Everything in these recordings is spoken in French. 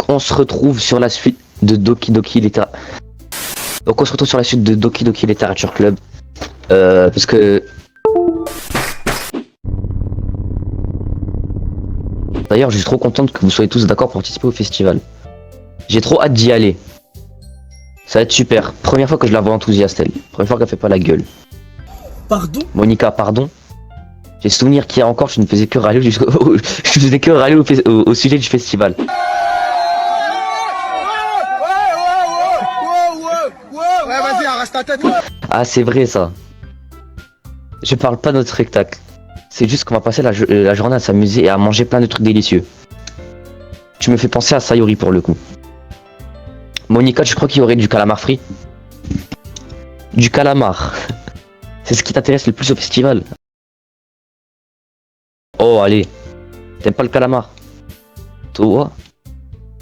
on se retrouve sur la suite de Doki Doki Literature. Donc on se retrouve sur la suite de Doki Doki Literature Club. Parce que... D'ailleurs, je suis trop contente que vous soyez tous d'accord pour participer au festival. J'ai trop hâte d'y aller. Ça va être super. Première fois que je la vois enthousiaste, elle. Première fois qu'elle fait pas la gueule. Pardon? Monica, pardon. J'ai souvenir qu'il y a encore, je ne faisais que râler au sujet du festival. Ouais, vas-y, arrache ta tête là. Ah, c'est vrai ça. Je parle pas de notre spectacle. C'est juste qu'on va passer la journée à s'amuser et à manger plein de trucs délicieux. Tu me fais penser à Sayori pour le coup. Monica, tu crois qu'il y aurait du calamar frit? Du calamar. C'est ce qui t'intéresse le plus au festival. Oh, allez. T'aimes pas le calamar? Toi?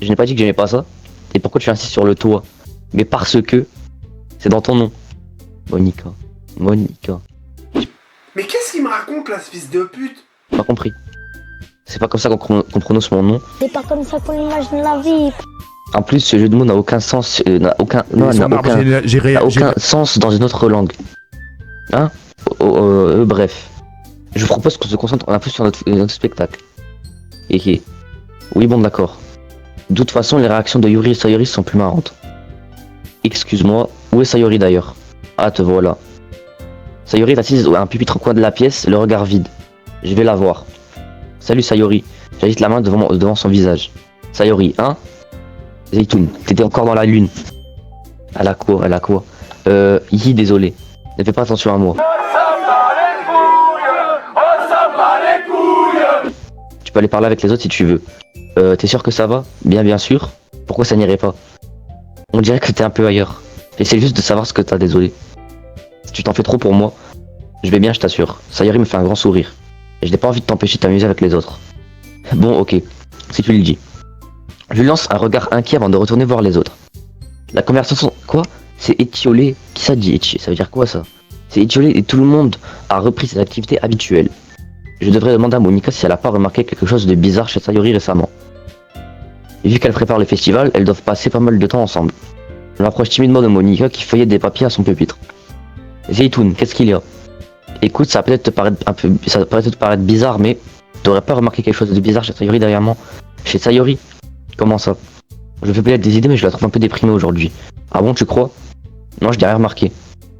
Je n'ai pas dit que j'aimais pas ça. Et pourquoi tu insistes sur le toi? Mais parce que c'est dans ton nom. Monica. Monica. Mais qu'est-ce qu'il me raconte là, ce fils de pute? Pas compris. C'est pas comme ça qu'on prononce mon nom. C'est pas comme ça qu'on imagine la vie. En plus, ce jeu de mots n'a aucun sens. N'a aucun sens dans une autre langue. Hein? Bref. Je vous propose qu'on se concentre un peu sur notre spectacle. Et oui, bon, d'accord. De toute façon, les réactions de Yuri et Sayori sont plus marrantes. Excuse-moi, où est Sayori d'ailleurs? Ah, te voilà. Sayori est assise à un pupitre au coin de la pièce, le regard vide. Je vais la voir. Salut Sayori. J'agite la main devant son visage. Sayori, hein? Zeytoun, t'étais encore dans la lune. Elle a quoi? Désolé. Ne fais pas attention à moi. Tu peux aller parler avec les autres si tu veux. T'es sûr que ça va? Bien sûr. Pourquoi ça n'irait pas? On dirait que t'es un peu ailleurs. Essaye juste de savoir ce que t'as, désolé. Si tu t'en fais trop pour moi, je vais bien, je t'assure. Sayori me fait un grand sourire. Et je n'ai pas envie de t'empêcher de t'amuser avec les autres. Bon, ok, si tu le dis. Je lui lance un regard inquiet avant de retourner voir les autres. La conversation... Quoi? C'est étiolé. Qui ça dit étiolé? Ça veut dire quoi ça? C'est étiolé et tout le monde a repris ses activités habituelles. Je devrais demander à Monica si elle n'a pas remarqué quelque chose de bizarre chez Sayori récemment. Et vu qu'elle prépare le festival, elles doivent passer pas mal de temps ensemble. Je m'approche timidement de Monica qui feuillette des papiers à son pupitre. Zeytoun, qu'est-ce qu'il y a? Écoute, ça va peut-être te paraître bizarre, mais t'aurais pas remarqué quelque chose de bizarre chez Sayori derrière moi? Chez Sayori? Comment ça? Je fais peut-être des idées, mais je la trouve un peu déprimée aujourd'hui. Ah bon, tu crois? Non, je n'ai rien remarqué.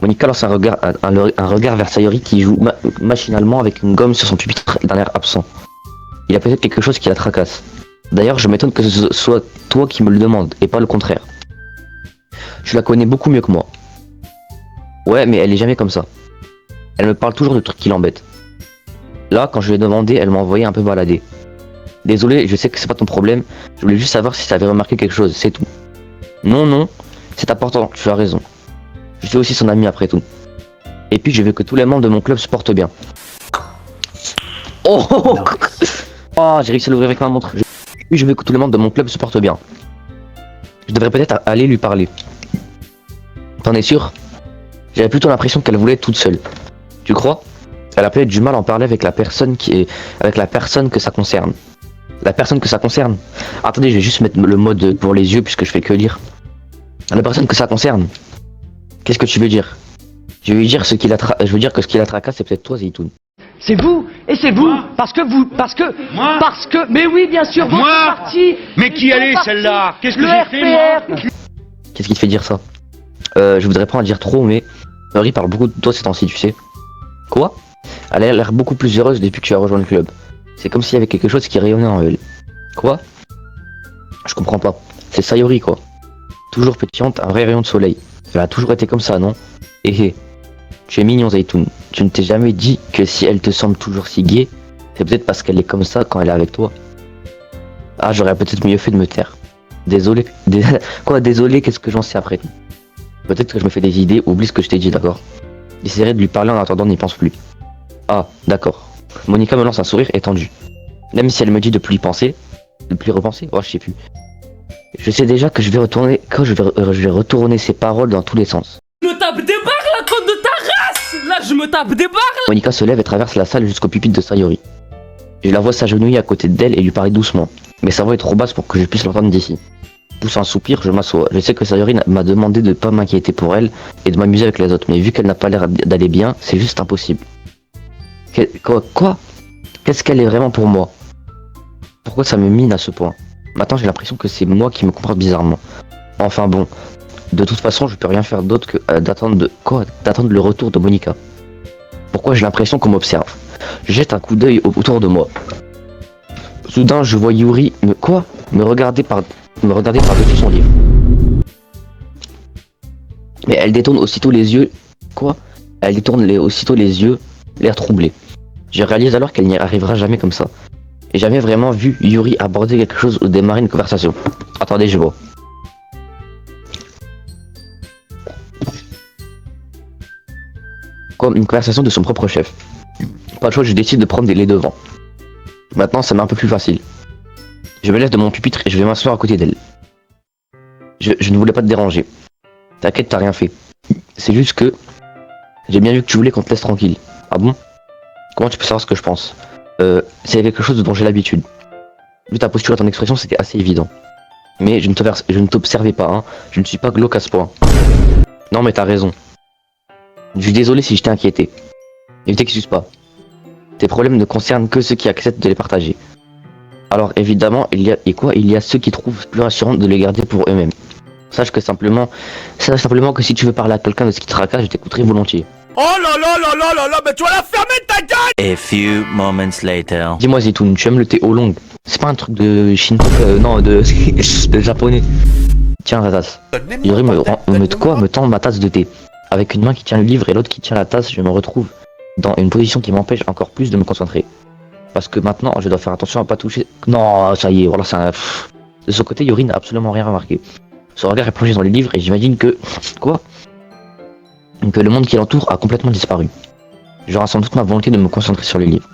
Monica lance un regard vers Sayori qui joue machinalement avec une gomme sur son pupitre d'un air absent. Il y a peut-être quelque chose qui la tracasse. D'ailleurs, je m'étonne que ce soit toi qui me le demandes, et pas le contraire. Tu la connais beaucoup mieux que moi. Ouais, mais elle est jamais comme ça. Elle me parle toujours de trucs qui l'embêtent. Là, quand je lui ai demandé, elle m'a envoyé un peu balader. Désolé, je sais que c'est pas ton problème, je voulais juste savoir si t'avais remarqué quelque chose, c'est tout. Non, c'est important, tu as raison. Je suis aussi son ami après tout. Et puis je veux que tous les membres de mon club se portent bien. Oh, j'ai réussi à l'ouvrir avec ma montre. Puis je veux que tous les membres de mon club se portent bien. Je devrais peut-être aller lui parler. T'en es sûr? J'avais plutôt l'impression qu'elle voulait être toute seule. Tu crois? Elle a peut-être du mal à en parler avec la personne que ça concerne. La personne que ça concerne? Attendez, je vais juste mettre le mode pour les yeux puisque je fais que lire. La personne que ça concerne? Qu'est-ce que tu veux dire? Je veux dire que ce qui la tracasse, c'est peut-être toi, Zeytoun. C'est vous, et c'est vous, parce que, mais oui, bien sûr, votre parti. Mais qui elle est celle-là? Qu'est-ce que j'ai fait, moi? Qu'est-ce qui te fait dire ça? Je voudrais pas en dire trop, mais Marie parle beaucoup de toi ces temps-ci, tu sais. Quoi? Elle a l'air beaucoup plus heureuse depuis que tu as rejoint le club. C'est comme s'il y avait quelque chose qui rayonnait en elle. Quoi? Je comprends pas. C'est Sayori, quoi. Toujours pétillante, un vrai rayon de soleil. Elle a toujours été comme ça, non? Tu es mignon, Zeytoun. Tu ne t'es jamais dit que si elle te semble toujours si gaie, c'est peut-être parce qu'elle est comme ça quand elle est avec toi. Ah, j'aurais peut-être mieux fait de me taire. Désolé. Quoi, désolé, qu'est-ce que j'en sais après tout? Peut-être que je me fais des idées, oublie ce que je t'ai dit, d'accord? J'essaierai de lui parler en attendant, n'y pense plus. Ah, d'accord. Monica me lance un sourire étendu. Même si elle me dit de plus y penser, de plus y repenser, oh je sais plus. Je sais déjà que je vais retourner ses paroles dans tous les sens. Je me tape des barres là, con de ta race! Là je me tape des barres là. Monica se lève et traverse la salle jusqu'au pupitre de Sayori. Je la vois s'agenouiller à côté d'elle et lui parler doucement. Mais sa voix est trop basse pour que je puisse l'entendre d'ici. pousse un soupir, je m'assois. Je sais que Sayori m'a demandé de pas m'inquiéter pour elle et de m'amuser avec les autres, mais vu qu'elle n'a pas l'air d'aller bien, c'est juste impossible. Quoi? Qu'est-ce qu'elle est vraiment pour moi? Pourquoi ça me mine à ce point? Maintenant j'ai l'impression que c'est moi qui me comporte bizarrement. Enfin bon, de toute façon je peux rien faire d'autre que d'attendre le retour de Monica. Pourquoi j'ai l'impression qu'on m'observe? Je jette un coup d'œil autour de moi. Soudain je vois Yuri me regarder par-dessus son livre. Mais elle détourne aussitôt les yeux. Aussitôt les yeux, l'air troublé. Je réalise alors qu'elle n'y arrivera jamais comme ça. J'ai jamais vraiment vu Yuri aborder quelque chose ou démarrer une conversation. Attendez, je vois. Comme une conversation de son propre chef. Pas de choix, je décide de prendre les devants. Maintenant, ça m'est un peu plus facile. Je me lève de mon pupitre et je vais m'asseoir à côté d'elle. Je ne voulais pas te déranger. T'inquiète, t'as rien fait. C'est juste que j'ai bien vu que tu voulais qu'on te laisse tranquille. Ah bon? Comment tu peux savoir ce que je pense? C'est quelque chose dont j'ai l'habitude. Vu ta posture et ton expression, c'était assez évident. Mais je ne t'observais pas, hein. Je ne suis pas glauque à ce point. Non mais t'as raison. Je suis désolé si je t'ai inquiété. Ne t'excuse pas. Tes problèmes ne concernent que ceux qui acceptent de les partager. Alors évidemment, il y a ceux qui trouvent plus rassurant de les garder pour eux-mêmes. Sache simplement que si tu veux parler à quelqu'un de ce qui te tracasse, je t'écouterai volontiers. Oh là là là là là là, mais tu vas la fermer ta gueule! A few moments later. Dis-moi Zitoun, tu aimes le thé oolong? C'est pas un truc de Shinto, non, de japonais. Tiens la tasse. Yuri me tend ma tasse de thé. Avec une main qui tient le livre et l'autre qui tient la tasse, je me retrouve dans une position qui m'empêche encore plus de me concentrer. Parce que maintenant, je dois faire attention à pas toucher... Non, ça y est, voilà, c'est un... De son côté, Yuri n'a absolument rien remarqué. Son regard est plongé dans les livres et j'imagine que... Que le monde qui l'entoure a complètement disparu. Je ressens toute ma volonté de me concentrer sur les livres.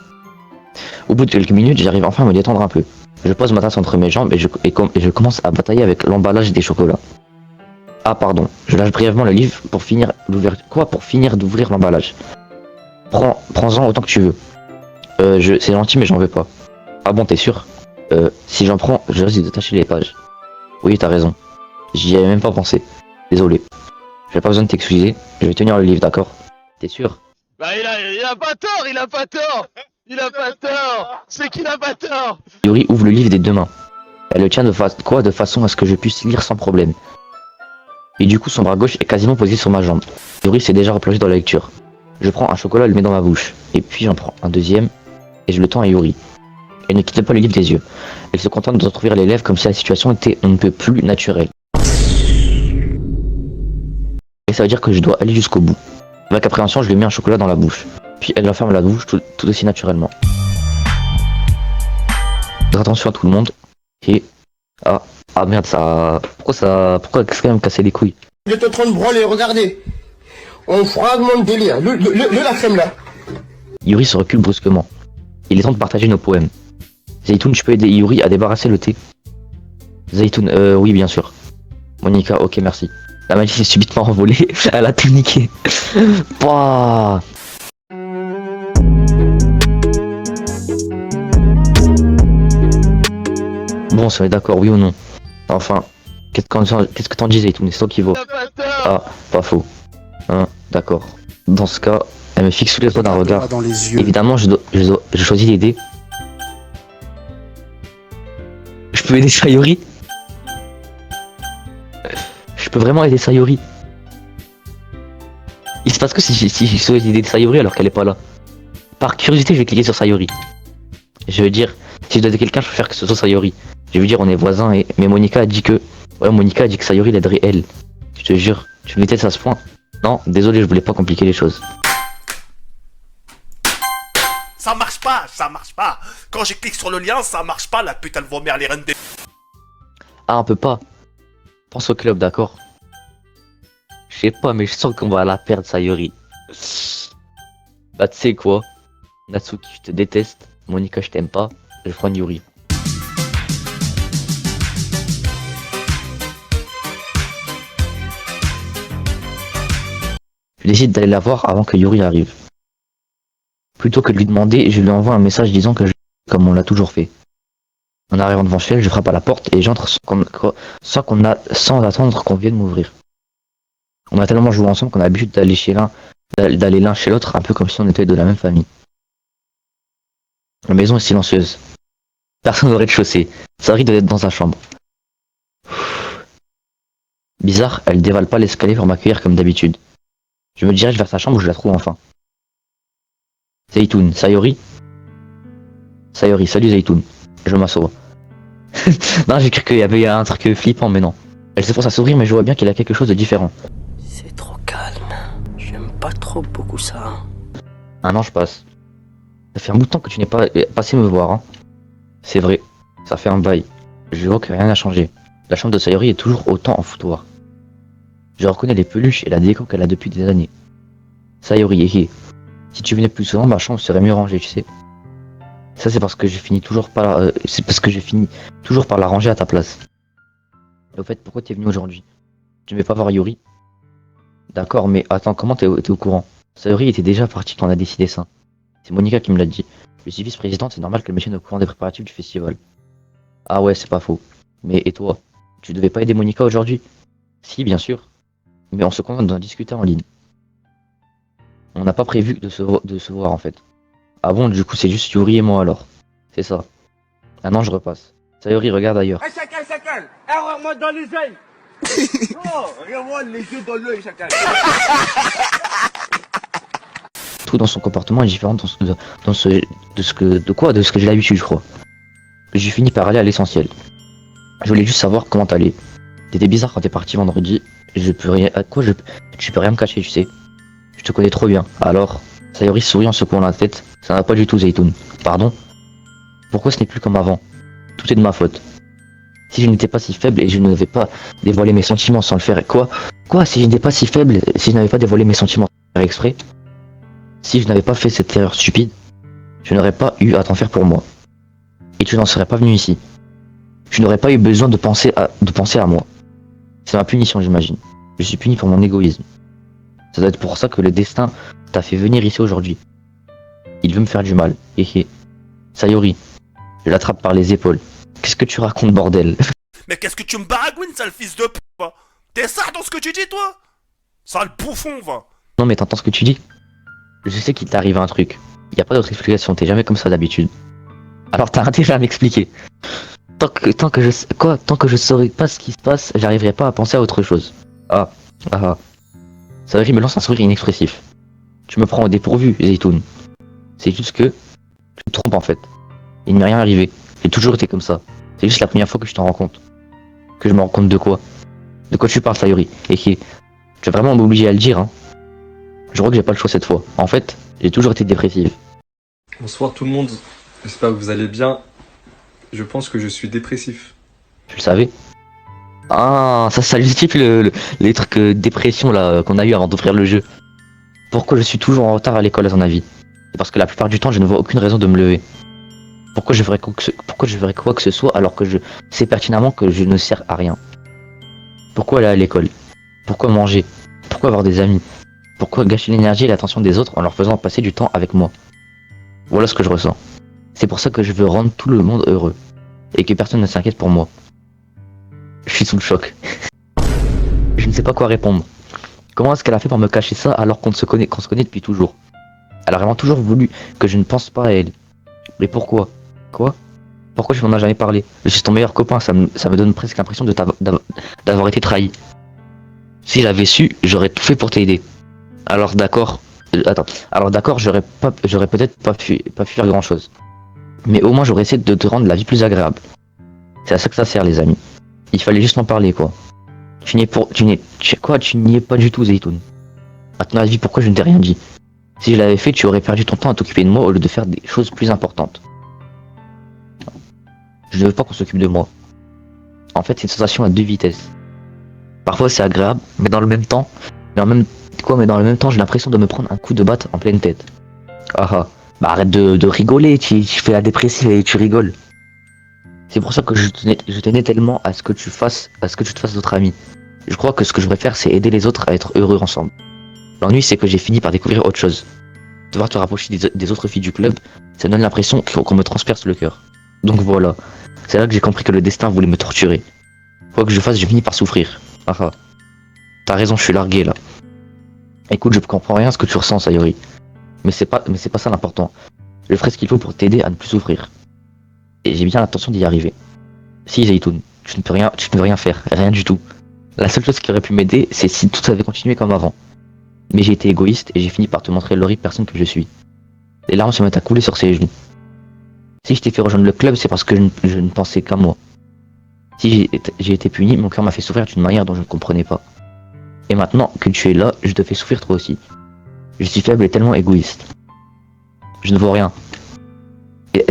Au bout de quelques minutes, j'arrive enfin à me détendre un peu. Je pose ma tasse entre mes jambes et je commence à batailler avec l'emballage des chocolats. Ah pardon, je lâche brièvement le livre pour finir d'ouvrir l'emballage. Prends-en autant que tu veux. C'est gentil mais j'en veux pas. Ah bon, t'es sûr? Si j'en prends, je risque de détacher les pages. Oui, t'as raison. J'y avais même pas pensé. Désolé. J'ai pas besoin de t'excuser, je vais tenir le livre, d'accord? T'es sûr? Bah il a pas tort. C'est qu'il a pas tort. Yuri ouvre le livre des deux mains. Elle le tient de façon à ce que je puisse lire sans problème. Et du coup son bras gauche est quasiment posé sur ma jambe. Yuri s'est déjà replongé dans la lecture. Je prends un chocolat et le mets dans ma bouche. Et puis j'en prends un deuxième et je le tends à Yuri. Elle ne quitte pas le livre des yeux. Elle se contente de s'entrouvrir les lèvres comme si la situation était on ne peut plus naturelle. Et ça veut dire que je dois aller jusqu'au bout. Avec appréhension, je lui mets un chocolat dans la bouche. Puis elle referme la bouche tout aussi naturellement. Faites attention à tout le monde. Et... Ah merde, ça... Pourquoi qu'est-ce qu'elle me casser les couilles? Il est en train de branler, regardez. On fragmente délire. La femme là. Yuri se recule brusquement. Il est temps de partager nos poèmes. Zaytoun, tu peux aider Yuri à débarrasser le thé? Zaytoun, oui bien sûr. Monica, ok merci. La magie s'est subitement envolée, elle a tout niqué. Pouah. Bon, ça est d'accord, oui ou non? Enfin, qu'est-ce que t'en dis, Zaytoun? C'est toi qui vaut. Ah, pas faux. Hein, d'accord. Dans ce cas, elle me fixe sous les doigts d'un regard. Évidemment, je choisis l'aider. Je peux aider Sayori? Je peux vraiment aider Sayori? Il se passe que si je souhaite aider Sayori alors qu'elle est pas là? Par curiosité, je vais cliquer sur Sayori. Je veux dire, si je dois aider quelqu'un, je préfère que ce soit Sayori. Je veux dire, on est voisins et... Mais Monica a dit que... Ouais, Monica a dit que Sayori l'aiderait elle. Je te jure, tu me détestes à ce point. Non, désolé, je voulais pas compliquer les choses. Ça marche pas. Quand je clique sur le lien, ça marche pas, la putain de vos mères, les reines des... Ah, on peut pas. Pense au club, d'accord? Je sais pas, mais je sens qu'on va la perdre, Sayori. Bah, tu sais quoi? Natsuki, je te déteste. Monica, je t'aime pas. Je prends Yuri. Je décide d'aller la voir avant que Yuri arrive. Plutôt que de lui demander, je lui envoie un message disant que je... comme on l'a toujours fait. En arrivant devant chez elle, je frappe à la porte et j'entre sans attendre qu'on vienne m'ouvrir. On a tellement joué ensemble qu'on a l'habitude d'aller l'un chez l'autre, un peu comme si on était de la même famille. La maison est silencieuse. Personne au rez-de-chaussée. Sayori doit être dans sa chambre. Bizarre, elle dévale pas l'escalier pour m'accueillir comme d'habitude. Je me dirige vers sa chambre où je la trouve enfin. Zaytoun, Sayori. Sayori, salut Zaytoun. Je m'assois. Non, j'ai cru qu'il y avait un truc flippant, mais non. Elle s'efforce à sourire, mais je vois bien qu'il y a quelque chose de différent. C'est trop calme. J'aime pas trop beaucoup ça. Un an je passe. Ça fait un bout de temps que tu n'es pas passé me voir, hein. C'est vrai, ça fait un bail. Je vois que rien n'a changé. La chambre de Sayori est toujours autant en foutoir. Je reconnais les peluches et la déco qu'elle a depuis des années. Sayori, si tu venais plus souvent, ma chambre serait mieux rangée, tu sais. Ça c'est parce que j'ai fini toujours par la ranger à ta place. Et au fait, pourquoi t'es venu aujourd'hui? Tu ne veux pas voir Yuri? D'accord, mais attends, comment t'es au courant? Sayori était déjà partie quand on a décidé ça. C'est Monica qui me l'a dit. Je suis vice-présidente, c'est normal qu'elle me tienne au courant des préparatifs du festival. Ah ouais, c'est pas faux. Mais et toi? Tu devais pas aider Monica aujourd'hui? Si, bien sûr. Mais on se contente d'en discuter en ligne. On n'a pas prévu de se voir en fait. Ah bon, du coup c'est juste Yuri et moi alors. C'est ça. Ah non, je repasse. Sayori, regarde ailleurs. Hey, Chacal, regarde-moi dans les yeux. Oh, regarde-moi les yeux dans l'œil, Chacal. Tout dans son comportement est différent de ce que j'ai l'habitude, je crois. J'ai fini par aller à l'essentiel. Je voulais juste savoir comment t'allais. T'étais bizarre quand t'es parti vendredi. Tu peux rien me cacher, tu sais. Je te connais trop bien. Alors, Sayori sourit en secouant la tête. Ça va pas du tout, Zaytoun. Pardon? Pourquoi ce n'est plus comme avant? Tout est de ma faute. Si je n'étais pas si faible et je n'avais pas dévoilé mes sentiments sans le faire... Quoi? Si je n'étais pas si faible, si je n'avais pas dévoilé mes sentiments sans le faire exprès? Si je n'avais pas fait cette erreur stupide, je n'aurais pas eu à t'en faire pour moi. Et tu n'en serais pas venu ici. Je n'aurais pas eu besoin de penser à moi. C'est ma punition, j'imagine. Je suis puni pour mon égoïsme. Ça doit être pour ça que le destin t'a fait venir ici aujourd'hui. Il veut me faire du mal. Sayori, je l'attrape par les épaules. Qu'est-ce que tu racontes, bordel? Mais qu'est-ce que tu me baragouines, sale fils de p***, va? T'es ça dans ce que tu dis, toi? Sale bouffon, va. Non mais t'entends ce que tu dis? Je sais qu'il t'est arrivé un truc. Y a pas d'autre explication, t'es jamais comme ça d'habitude. Alors t'as intérêt à m'expliquer. Tant que je saurais pas ce qui se passe, j'arriverai pas à penser à autre chose. Sayori me lance un sourire inexpressif. Tu me prends au dépourvu, Zaytoun. C'est juste que tu te trompes en fait. Il ne m'est rien arrivé. J'ai toujours été comme ça. C'est juste la première fois que je t'en rends compte. Que je me rends compte de quoi? De quoi tu parles, Sayori? Tu vas vraiment m'obliger à le dire, hein. Je crois que j'ai pas le choix cette fois. En fait, j'ai toujours été dépressive. Bonsoir tout le monde, j'espère que vous allez bien. Je pense que je suis dépressif. Tu le savais? Ah, ça justifie les trucs dépression là qu'on a eu avant d'ouvrir le jeu. Pourquoi je suis toujours en retard à l'école à ton avis? C'est parce que la plupart du temps je ne vois aucune raison de me lever. Pourquoi je ferais quoi que ce soit alors que je sais pertinemment que je ne sers à rien? Pourquoi aller à l'école? Pourquoi manger? Pourquoi avoir des amis? Pourquoi gâcher l'énergie et l'attention des autres en leur faisant passer du temps avec moi? Voilà ce que je ressens. C'est pour ça que je veux rendre tout le monde heureux. Et que personne ne s'inquiète pour moi. Je suis sous le choc. Je ne sais pas quoi répondre. Comment est-ce qu'elle a fait pour me cacher ça alors qu'on se connaît depuis toujours? Elle a vraiment toujours voulu que je ne pense pas à elle. Mais pourquoi? Quoi? Pourquoi tu m'en as jamais parlé? Je suis ton meilleur copain, ça me donne presque l'impression d'avoir été trahi. Si j'avais su, j'aurais tout fait pour t'aider. Alors d'accord, j'aurais peut-être pas pu faire grand chose. Mais au moins j'aurais essayé de te rendre la vie plus agréable. C'est à ça que ça sert les amis. Il fallait juste m'en parler quoi. Tu n'y es pas du tout Zaytoun. À ton avis pourquoi je ne t'ai rien dit? Si je l'avais fait tu aurais perdu ton temps à t'occuper de moi au lieu de faire des choses plus importantes. Je ne veux pas qu'on s'occupe de moi. En fait c'est une sensation à deux vitesses. Parfois c'est agréable, mais dans le même temps j'ai l'impression de me prendre un coup de batte en pleine tête. Bah arrête de rigoler, tu fais la dépressive et tu rigoles. C'est pour ça que je tenais tellement à ce que tu te fasses d'autres amis. Je crois que ce que je préfère c'est aider les autres à être heureux ensemble. L'ennui c'est que j'ai fini par découvrir autre chose. Devoir te rapprocher des autres filles du club, ça me donne l'impression qu'on me transperce le cœur. Donc voilà, c'est là que j'ai compris que le destin voulait me torturer. Quoi que je fasse, j'ai fini par souffrir. Ah ah. T'as raison, je suis largué là. Écoute, je comprends rien à ce que tu ressens, Sayori. Mais c'est pas ça l'important. Je ferai ce qu'il faut pour t'aider à ne plus souffrir. Et j'ai bien l'intention d'y arriver. Si, Zaytoun, tu ne peux rien faire, rien du tout. La seule chose qui aurait pu m'aider, c'est si tout avait continué comme avant. Mais j'ai été égoïste et j'ai fini par te montrer l'horrible personne que je suis. Les larmes se mettent à couler sur ses genoux. Si je t'ai fait rejoindre le club, c'est parce que je ne pensais qu'à moi. Si j'ai été puni, mon cœur m'a fait souffrir d'une manière dont je ne comprenais pas. Et maintenant que tu es là, je te fais souffrir toi aussi. Je suis faible et tellement égoïste. Je ne vaux rien. Et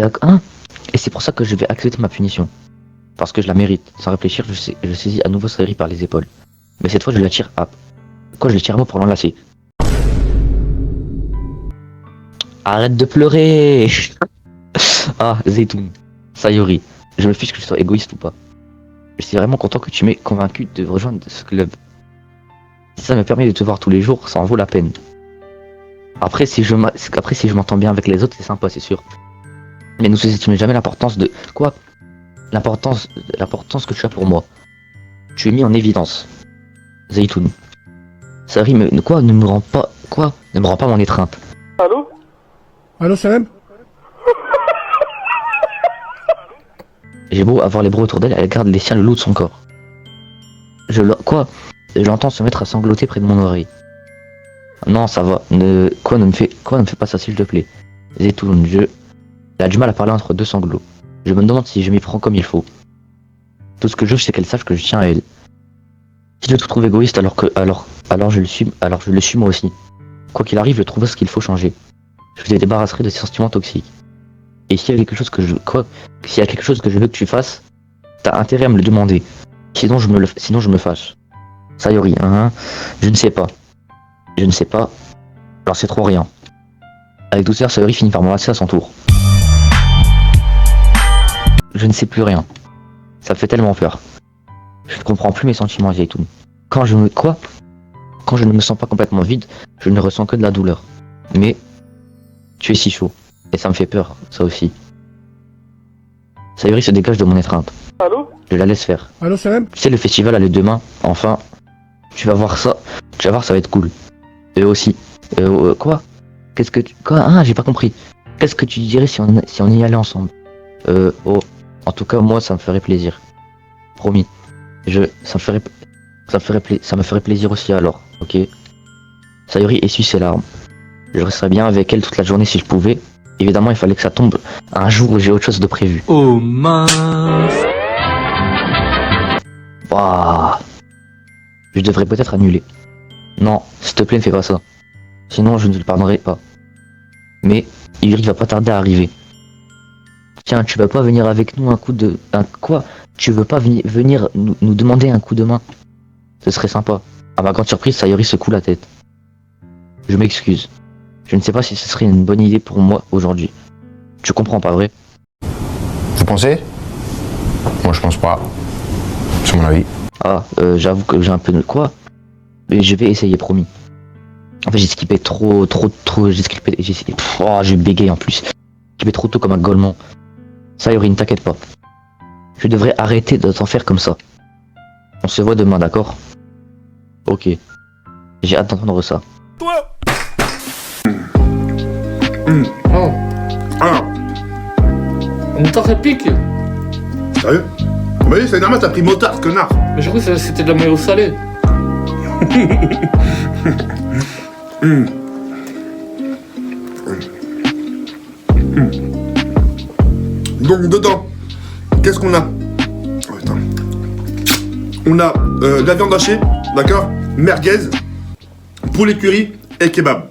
c'est pour ça que je vais accepter ma punition. Parce que je la mérite. Sans réfléchir, je saisis à nouveau Sayori par les épaules. Mais cette fois, je la tire à... Quoi, je la tire à moi pour l'enlacer. Arrête de pleurer. Ah, Zaytoun, Sayori, je me fiche que je sois égoïste ou pas. Je suis vraiment content que tu m'aies convaincu de rejoindre ce club. Si ça me permet de te voir tous les jours, ça en vaut la peine. Après, si je m'entends bien avec les autres, c'est sympa, c'est sûr. Mais ne sous-estime jamais l'importance de... Quoi? L'importance que tu as pour moi. Tu es mis en évidence. Zaytoun. Sayori, ne me rend pas... Quoi? Ne me rend pas mon étreinte. Allô? Allô, Salam? J'ai beau avoir les bras autour d'elle, elle garde les siens le loup de son corps. Quoi? J'entends se mettre à sangloter près de mon oreille. Non, ça va. Ne me fais pas ça, s'il te plaît. Zaytoun, elle a du mal à parler entre deux sanglots. Je me demande si je m'y prends comme il faut. Tout ce que je veux, c'est qu'elle sache que je tiens à elle. Si je te trouve égoïste alors je le suis moi aussi. Quoi qu'il arrive, je trouve ce qu'il faut changer. Je te débarrasserai de ces sentiments toxiques. Et s'il y a quelque chose que je veux que tu fasses, t'as intérêt à me le demander. Sinon je me fâche. Sayori, je ne sais pas. Alors c'est trop rien. Avec douceur, Sayori finit par m'embrasser à son tour. Je ne sais plus rien. Ça me fait tellement peur. Je ne comprends plus mes sentiments, Zaytoun. Quand je ne me sens pas complètement vide, je ne ressens que de la douleur. Mais tu es si chaud. Et ça me fait peur, ça aussi. Sayori se dégage de mon étreinte. Allô? Je la laisse faire. Allô, Salam? Tu sais, le festival a lieu demain, enfin. Tu vas voir, ça va être cool. Eux aussi. Quoi? J'ai pas compris. Qu'est-ce que tu dirais si on y allait ensemble? En tout cas, moi, ça me ferait plaisir. Promis. Ça me ferait plaisir aussi alors, ok? Sayori essuie ses larmes. Je resterais bien avec elle toute la journée si je pouvais. Évidemment, il fallait que ça tombe un jour où j'ai autre chose de prévu. Oh mince. Waouh. Je devrais peut-être annuler. Non, s'il te plaît, ne fais pas ça. Sinon, je ne le pardonnerai pas. Mais il va pas tarder à arriver. Tiens, tu vas pas venir avec nous quoi? Tu veux pas venir nous demander un coup de main? Ce serait sympa. À ma grande surprise, Sayori secoue la tête. Je m'excuse. Je ne sais pas si ce serait une bonne idée pour moi aujourd'hui. Tu comprends, pas vrai? Vous pensez? Moi, je pense pas. C'est mon avis. Ah, j'avoue que j'ai un peu de... Quoi? Mais je vais essayer, promis. En fait, j'ai skippé trop... j'ai bégayé en plus. J'ai skippé trop tôt comme un golemon. Sayori, ne t'inquiète pas. Je devrais arrêter de t'en faire comme ça. On se voit demain, d'accord? Ok. J'ai hâte d'entendre ça. Toi! Oh. Une tarte réplique. Sérieux? Bah oui, c'est normal, t'as pris motard, connard. Mais je crois que c'était de la mayo salée. Donc dedans, qu'est-ce qu'on a? Oh, putain. On a de la viande hachée, d'accord? Merguez, poulet curry et kebab.